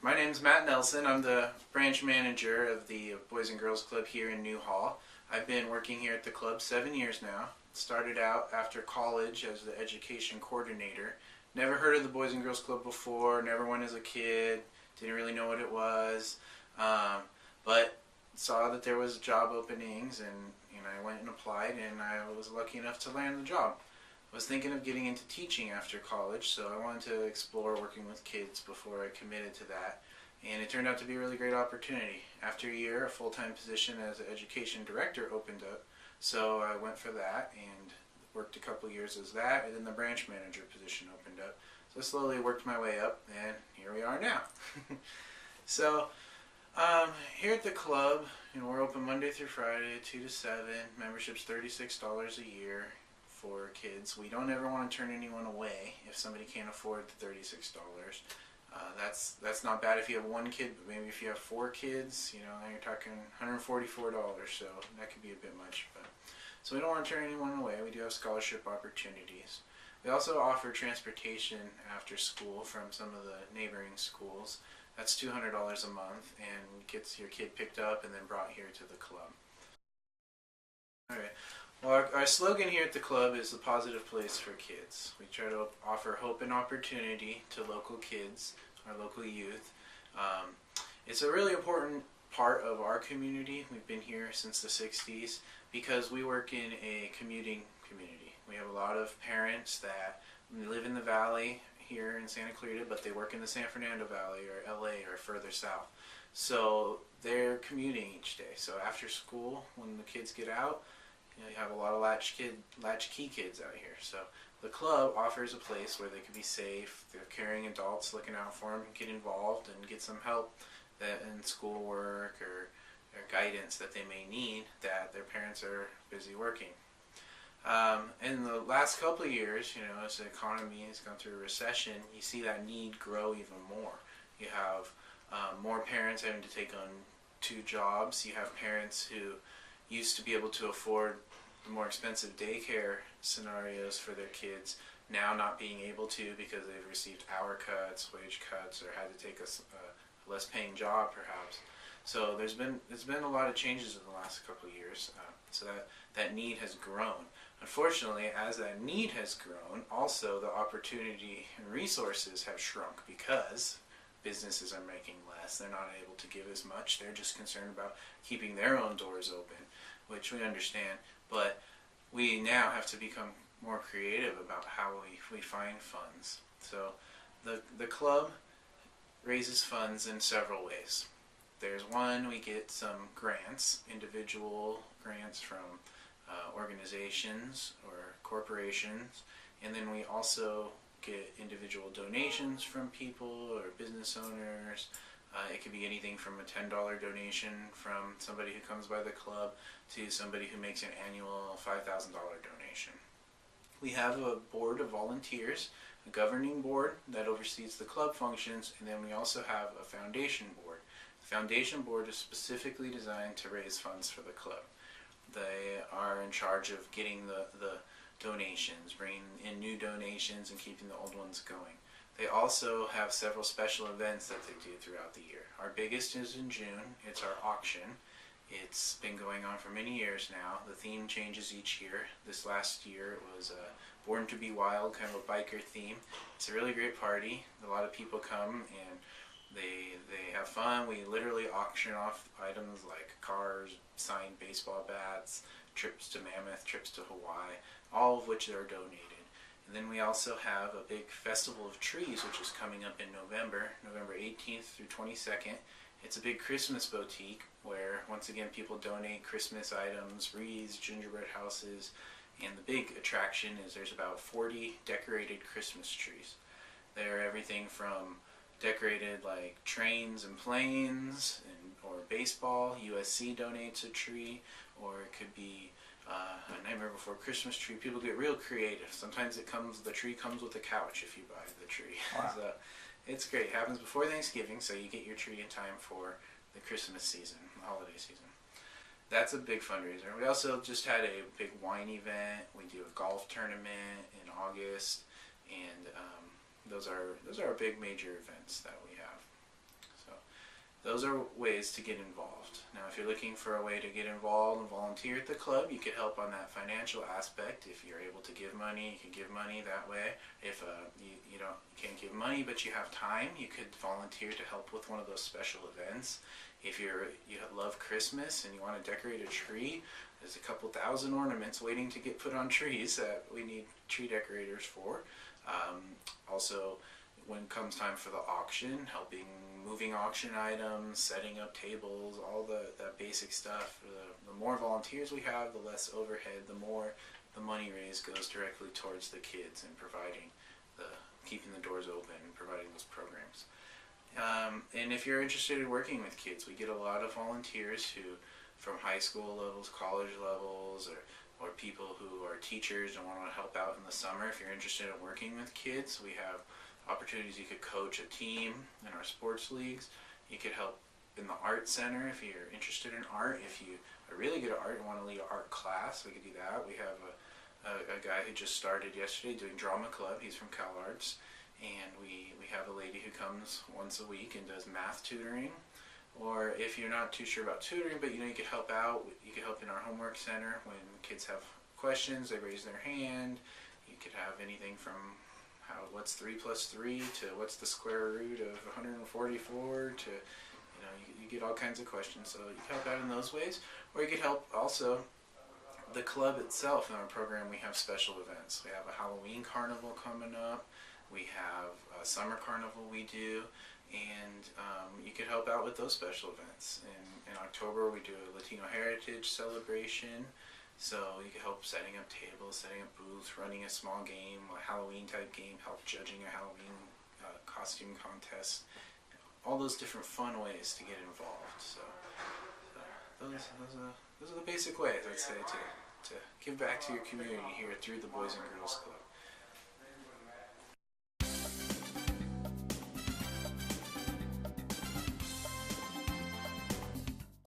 My name's Matt Nelson. I'm the branch manager of the Boys and Girls Club here in New Hall. I've been working here at the club 7 years now. Started out after college as the education coordinator. Never heard of the Boys and Girls Club before, never went as a kid, didn't really know what it was, but saw that there was job openings and I went and applied and I was lucky enough to land the job. I was thinking of getting into teaching after college, so I wanted to explore working with kids before I committed to that. And it turned out to be a really great opportunity. After a year, a full-time position as an education director opened up, so I went for that and worked a couple years as that, and then the branch manager position opened up. So I slowly worked my way up, and here we are now. So here at the club, we're open Monday through Friday, 2 to 7. Membership's $36 a year for kids. We don't ever want to turn anyone away if somebody can't afford the $36. That's not bad if you have one kid, but maybe if you have 4 kids, now you're talking $144, so that could be a bit much. So we don't want to turn anyone away. We do have scholarship opportunities. We also offer transportation after school from some of the neighboring schools. That's $200 a month and gets your kid picked up and then brought here to the club. Alright, well our slogan here at the club is the positive place for kids. We try to offer hope and opportunity to local kids, our local youth. It's a really important part of our community. We've been here since the 60s because we work in a commuting community. We have a lot of parents that live in the valley here in Santa Clarita, but they work in the San Fernando Valley or LA or further south. So they're commuting each day. So after school, when the kids get out, you have a lot of latchkey kids out here. So the club offers a place where they can be safe. They're caring adults looking out for them, get involved and get some help in schoolwork or guidance that they may need that their parents are busy working. In the last couple of years, as the economy has gone through a recession, you see that need grow even more. You have more parents having to take on 2 jobs. You have parents who used to be able to afford the more expensive daycare scenarios for their kids, now not being able to because they've received hour cuts, wage cuts, or had to take a less paying job perhaps. So there's been a lot of changes in the last couple of years, so that need has grown. Unfortunately, as that need has grown, also the opportunity and resources have shrunk because businesses are making less. They're not able to give as much. They're just concerned about keeping their own doors open, which we understand. But we now have to become more creative about how we find funds. So the club raises funds in several ways. There's one, we get some grants, individual grants from organizations or corporations, and then we also get individual donations from people or business owners. It could be anything from a $10 donation from somebody who comes by the club to somebody who makes an annual $5,000 donation. We have a board of volunteers, a governing board that oversees the club functions, and then we also have a foundation board. The foundation board is specifically designed to raise funds for the club. They are in charge of getting the donations, bringing in new donations and keeping the old ones going. They also have several special events that they do throughout the year. Our biggest is in June. It's our auction. It's been going on for many years now. The theme changes each year. This last year it was Born to be Wild, kind of a biker theme. It's a really great party. A lot of people come and they have fun. We literally auction off items like cars, signed baseball bats, trips to Mammoth, trips to Hawaii, all of which are donated. And then we also have a big festival of trees, which is coming up in November 18th through 22nd. It's a big Christmas boutique where, once again, people donate Christmas items, wreaths, gingerbread houses, and the big attraction is there's about 40 decorated Christmas trees. They're everything from decorated like trains and planes or baseball. USC donates a tree, or it could be a Nightmare Before Christmas tree. People get real creative. Sometimes the tree comes with a couch if you buy the tree. Wow. So it's great. It happens before Thanksgiving, so you get your tree in time for the Christmas season, the holiday season. That's a big fundraiser. We also just had a big wine event. We do a golf tournament in August, and those are our big major events that we have. Those are ways to get involved. Now, if you're looking for a way to get involved and volunteer at the club, you could help on that financial aspect. If you're able to give money, you can give money that way. If you can't give money but you have time, you could volunteer to help with one of those special events. If you love Christmas and you want to decorate a tree, there's a couple thousand ornaments waiting to get put on trees that we need tree decorators for. Also, when it comes time for the auction, helping moving auction items, setting up tables, all that basic stuff. The more volunteers we have, the less overhead, the more the money raised goes directly towards the kids and keeping the doors open and providing those programs. And if you're interested in working with kids, we get a lot of volunteers from high school levels, college levels, or people who are teachers and want to help out in the summer. If you're interested in working with kids, we have opportunities. You could coach a team in our sports leagues. You could help in the art center if you're interested in art. If you are really good at art and want to lead an art class, we could do that. We have a guy who just started yesterday doing drama club. He's from Cal Arts. And we have a lady who comes once a week and does math tutoring. Or if you're not too sure about tutoring, but you could help out, you could help in our homework center when kids have questions, they raise their hand. You could have anything from what's 3 plus 3 to what's the square root of 144 to, you get all kinds of questions. So you can help out in those ways. Or you could help also the club itself. In our program, we have special events. We have a Halloween carnival coming up. We have a summer carnival we do. And you could help out with those special events. In October, we do a Latino Heritage celebration. So you can help setting up tables, setting up booths, running a small game, a Halloween type game, help judging a Halloween costume contest. All those different fun ways to get involved. So those are the basic ways, I'd say, to give back to your community here through the Boys and Girls Club.